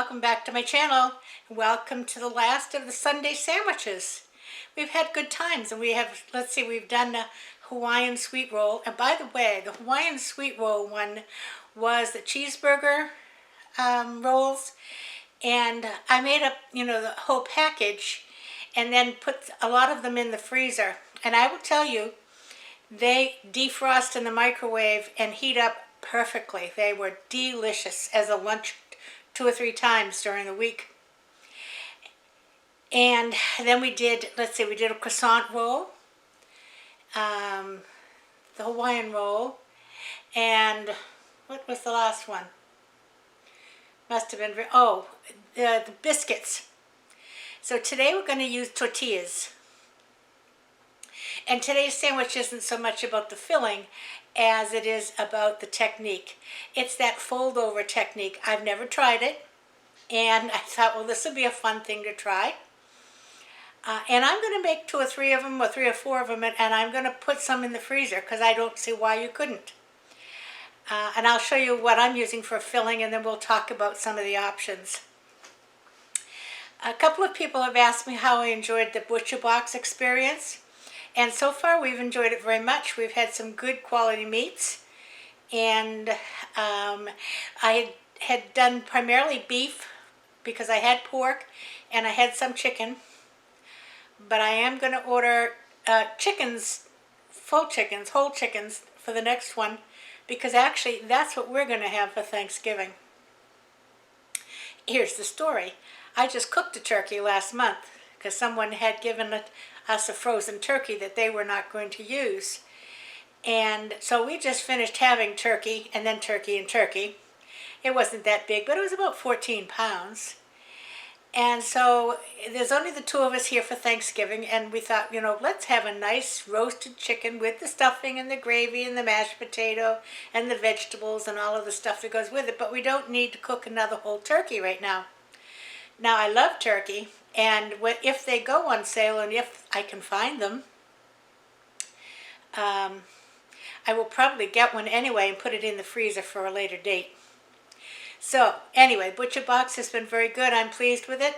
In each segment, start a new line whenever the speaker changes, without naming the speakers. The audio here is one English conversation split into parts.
welcome back to my channel. Welcome to the last of the Sunday sandwiches. We've had good times, and we have, let's see, we've done a Hawaiian sweet roll. And by the way, the Hawaiian sweet roll one was the cheeseburger rolls, and I made up, the whole package and then put a lot of them in the freezer. And I will tell you, they defrost in the microwave and heat up perfectly. They were delicious as a lunch 2 or 3 times during the week. And then we did, we did a croissant roll, the Hawaiian roll, and what was the last one? Must have been, the biscuits. So today we're going to use tortillas. And today's sandwich isn't so much about the filling as it is about the technique. It's that fold over technique. I've never tried it, and I thought, well, this would be a fun thing to try. And I'm going to make 2 or 3 of them, or 3 or 4 of them, and I'm going to put some in the freezer because I don't see why you couldn't. And I'll show you what I'm using for filling, and then we'll talk about some of the options. A couple of people have asked me how I enjoyed the Butcher Box experience. And so far we've enjoyed it very much. We've had some good quality meats. And I had done primarily beef because I had pork and I had some chicken. But I am going to order chickens, whole chickens for the next one, because actually that's what we're going to have for Thanksgiving. Here's the story. I just cooked a turkey last month because someone had given us a frozen turkey that they were not going to use. And so we just finished having turkey and then turkey and turkey. It wasn't that big, but it was about 14 pounds. And so there's only the 2 of us here for Thanksgiving, and we thought, let's have a nice roasted chicken with the stuffing and the gravy and the mashed potato and the vegetables and all of the stuff that goes with it, but we don't need to cook another whole turkey right now. Now, I love turkey, and if they go on sale and if I can find them, I will probably get one anyway and put it in the freezer for a later date. So, anyway, Butcher Box has been very good. I'm pleased with it,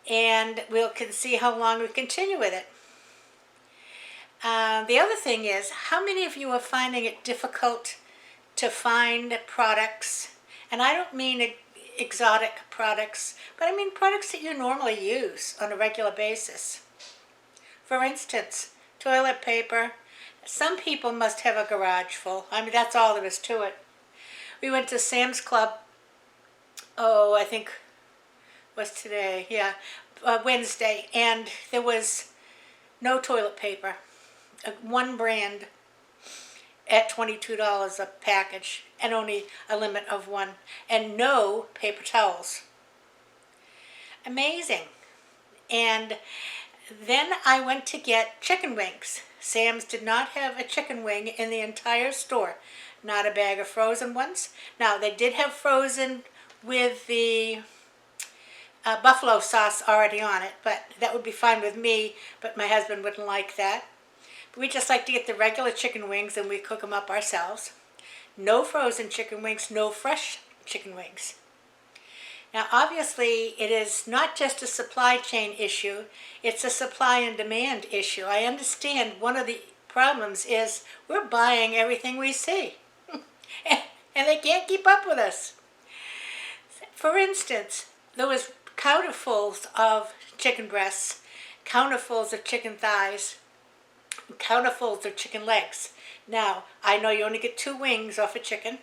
and we can see how long we continue with it. The other thing is, how many of you are finding it difficult to find products? And I don't mean exotic products, but I mean products that you normally use on a regular basis. For instance, toilet paper. Some people must have a garage full. I mean, that's all there is to it. We went to Sam's Club, I think was today, Wednesday, and there was no toilet paper. One brand at $22 a package, and only a limit of 1, and no paper towels. Amazing. And then I went to get chicken wings. Sam's did not have a chicken wing in the entire store. Not a bag of frozen ones. Now, they did have frozen with the buffalo sauce already on it, but that would be fine with me, but my husband wouldn't like that. We just like to get the regular chicken wings, and we cook them up ourselves. No frozen chicken wings, no fresh chicken wings. Now, obviously, it is not just a supply chain issue, it's a supply and demand issue. I understand one of the problems is we're buying everything we see, and they can't keep up with us. For instance, there was counterfuls of chicken breasts, counterfuls of chicken thighs, counterfuls of chicken legs. Now, I know you only get 2 wings off a chicken,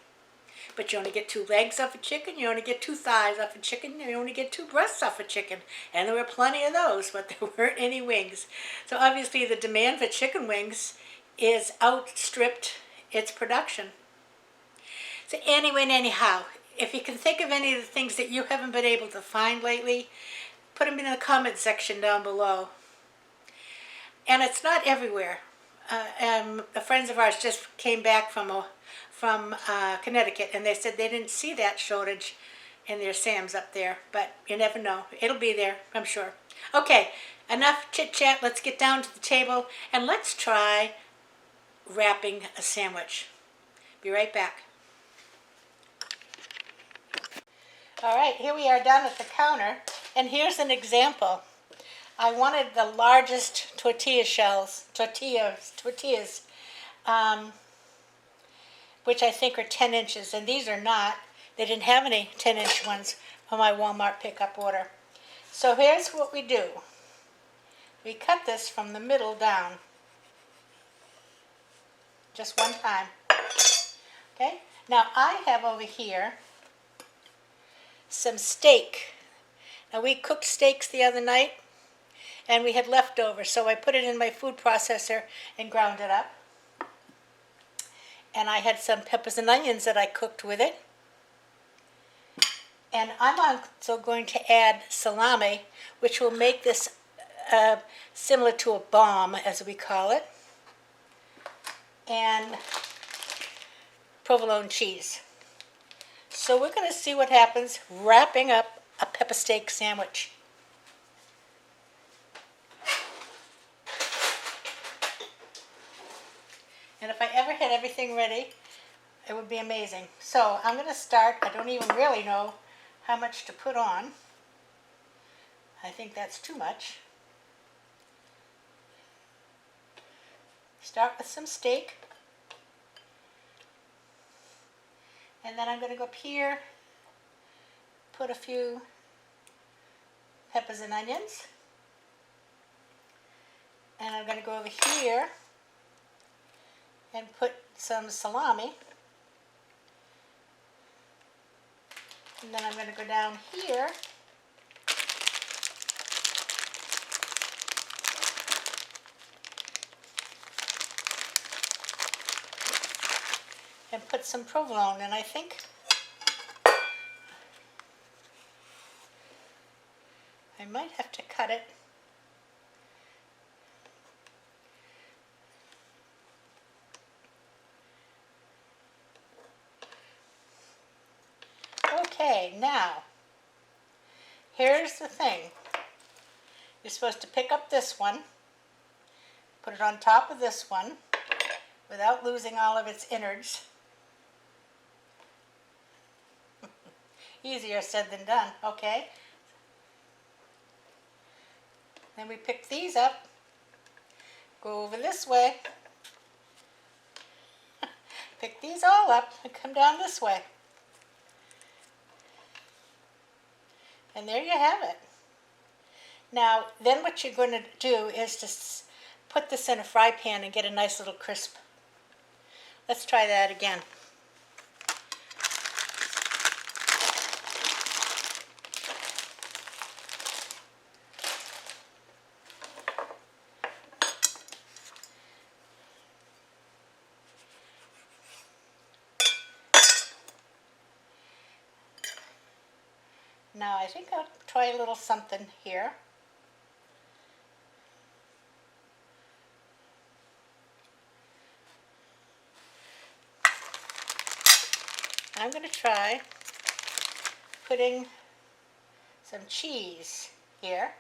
but you only get 2 legs off a chicken, you only get 2 thighs off a chicken, you only get 2 breasts off a chicken. And there were plenty of those, but there weren't any wings. So obviously the demand for chicken wings is outstripped its production. So anyway and anyhow, if you can think of any of the things that you haven't been able to find lately, put them in the comment section down below. And it's not everywhere. Friends of ours just came back from Connecticut, and they said they didn't see that shortage in their Sam's up there, but you never know. It'll be there, I'm sure. Okay, enough chit-chat. Let's get down to the table, and let's try wrapping a sandwich. Be right back. All right, here we are down at the counter, and here's an example. I wanted the largest tortillas, which I think are 10 inches, and these are not. They didn't have any 10-inch ones on my Walmart pickup order. So here's what we do. We cut this from the middle down, just one time. Okay? Now I have over here some steak. Now we cooked steaks the other night, and we had leftovers, so I put it in my food processor and ground it up. And I had some peppers and onions that I cooked with it. And I'm also going to add salami, which will make this similar to a bomb, as we call it, and provolone cheese. So we're going to see what happens wrapping up a pepper steak sandwich. And if I ever had everything ready, it would be amazing. So I'm going to start. I don't even really know how much to put on. I think that's too much. Start with some steak. And then I'm going to go up here, put a few peppers and onions. And I'm going to go over here and put some salami. And then I'm going to go down here and put some provolone, and I think I might have to cut it. Okay, now, here's the thing. You're supposed to pick up this one, put it on top of this one, without losing all of its innards. Easier said than done, okay? Then we pick these up, go over this way, pick these all up, and come down this way. And there you have it. Now, then what you're going to do is to put this in a fry pan and get a nice little crisp. Let's try that again. Now I think I'll try a little something here. I'm going to try putting some cheese here.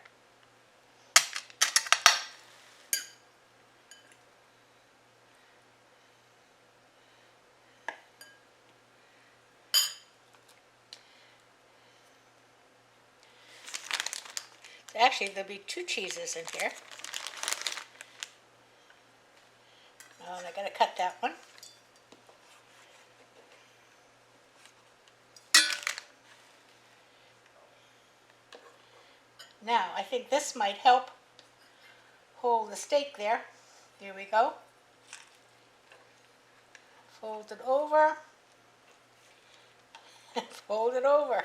Actually, there'll be 2 cheeses in here. Oh, and I gotta cut that one. Now, I think this might help hold the steak there. Here we go. Fold it over. Fold it over.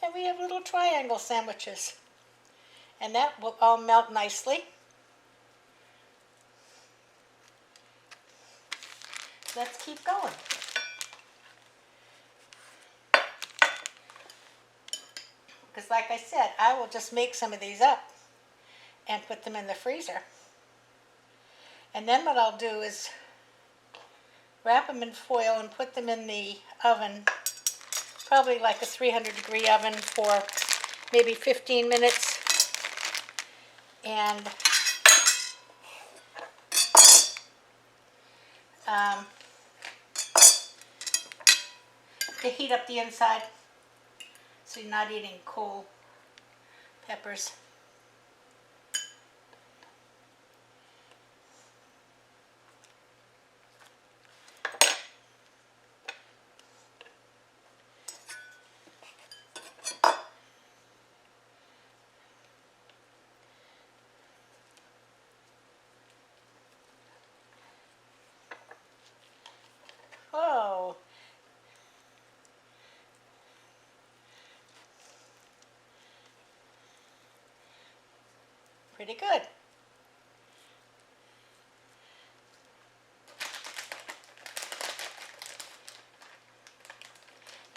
And we have little triangle sandwiches. And that will all melt nicely. Let's keep going. Because like I said, I will just make some of these up and put them in the freezer. And then what I'll do is wrap them in foil and put them in the oven, probably like a 300-degree oven for maybe 15 minutes. And to heat up the inside. So you're not eating cold peppers. Oh, pretty good.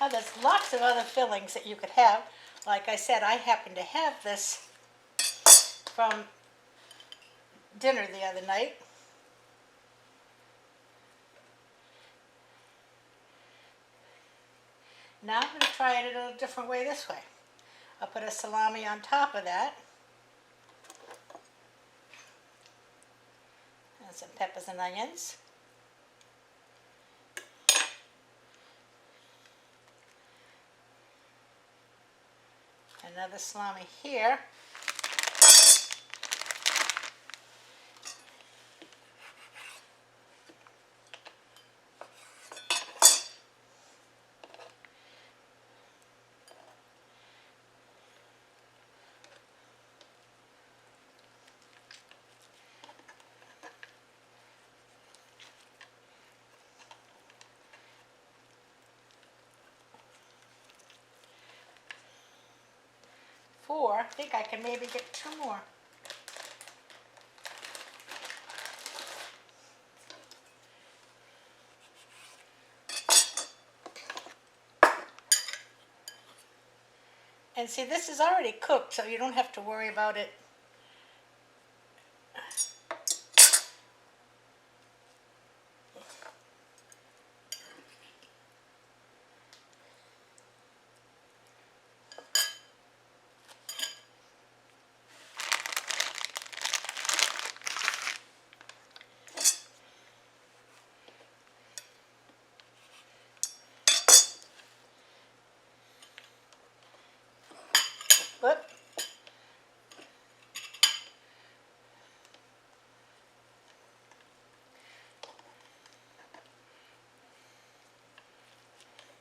Now there's lots of other fillings that you could have. Like I said, I happen to have this from dinner the other night. Now I'm going to try it a different way this way. I'll put a salami on top of that. And some peppers and onions. Another salami here. Four. I think I can maybe get two more. And see, this is already cooked, so you don't have to worry about it. But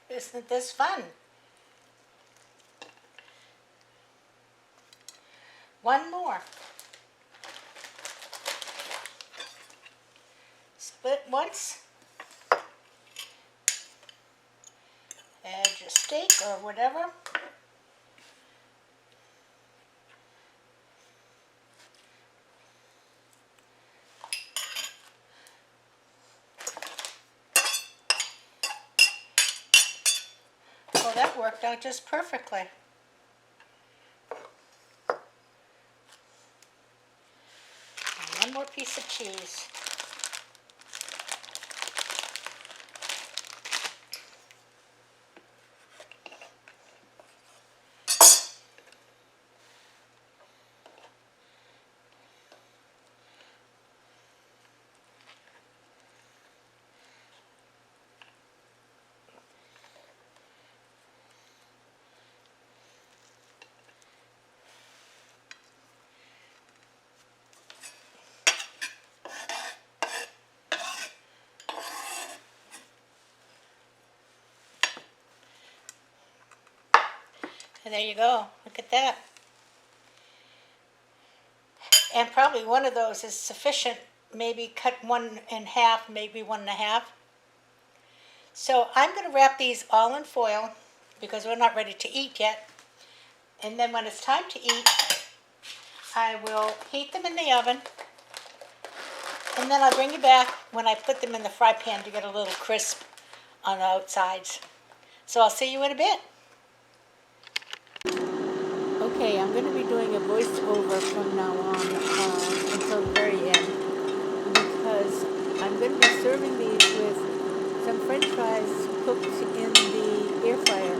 isn't this fun? One more. Split once. Add your steak or whatever. Well, that worked out just perfectly. And one more piece of cheese. And there you go. Look at that. And probably one of those is sufficient. Maybe cut one in half, maybe one and a half. So I'm going to wrap these all in foil because we're not ready to eat yet. And then when it's time to eat, I will heat them in the oven. And then I'll bring you back when I put them in the fry pan to get a little crisp on the outsides. So I'll see you in a bit. Okay, I'm going to be doing a voiceover from now on until the very end because I'm going to be serving these with some French fries cooked in the air fryer,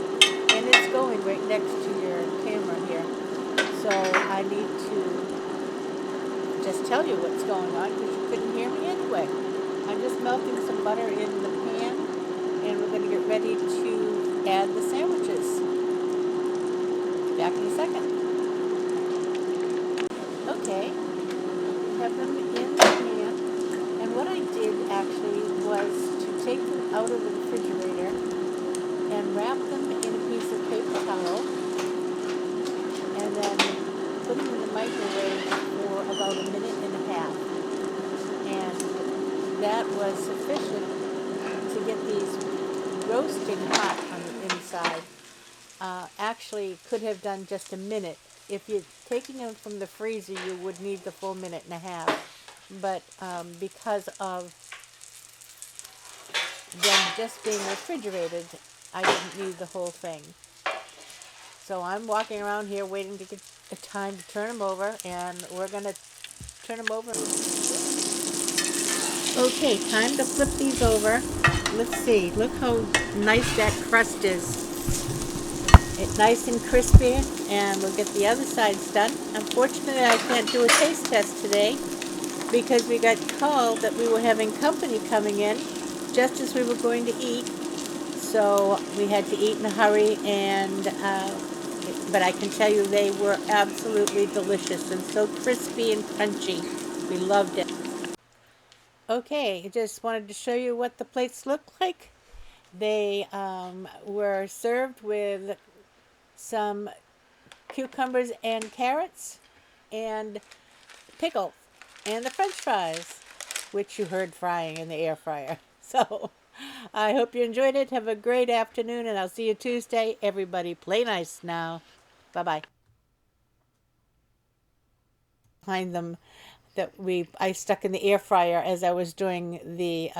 and it's going right next to your camera here. So I need to just tell you what's going on because you couldn't hear me anyway. I'm just melting some butter in the pan, and we're going to get ready to add the sandwiches. second. Okay, have them in the pan. And what I did actually was to take them out of the refrigerator and wrap them in a piece of paper towel and then put them in the microwave for about a minute and a half. And that was sufficient to get these roasting hot on the inside. Actually, could have done just a minute. If you're taking them from the freezer, you would need the full minute and a half. But because of them just being refrigerated, I didn't need the whole thing. So I'm walking around here waiting to get a time to turn them over, and we're going to turn them over. Okay, time to flip these over. Let's see, look how nice that crust is. It's nice and crispy, and we'll get the other sides done. Unfortunately, I can't do a taste test today because we got called that we were having company coming in just as we were going to eat. So we had to eat in a hurry, and but I can tell you they were absolutely delicious and so crispy and crunchy. We loved it. Okay, I just wanted to show you what the plates look like. They were served with some cucumbers and carrots and pickle and the french fries, which you heard frying in the air fryer. So I hope you enjoyed it. Have a great afternoon, and I'll see you Tuesday. Everybody play nice now. Bye-bye. Behind them that I stuck in the air fryer as I was doing the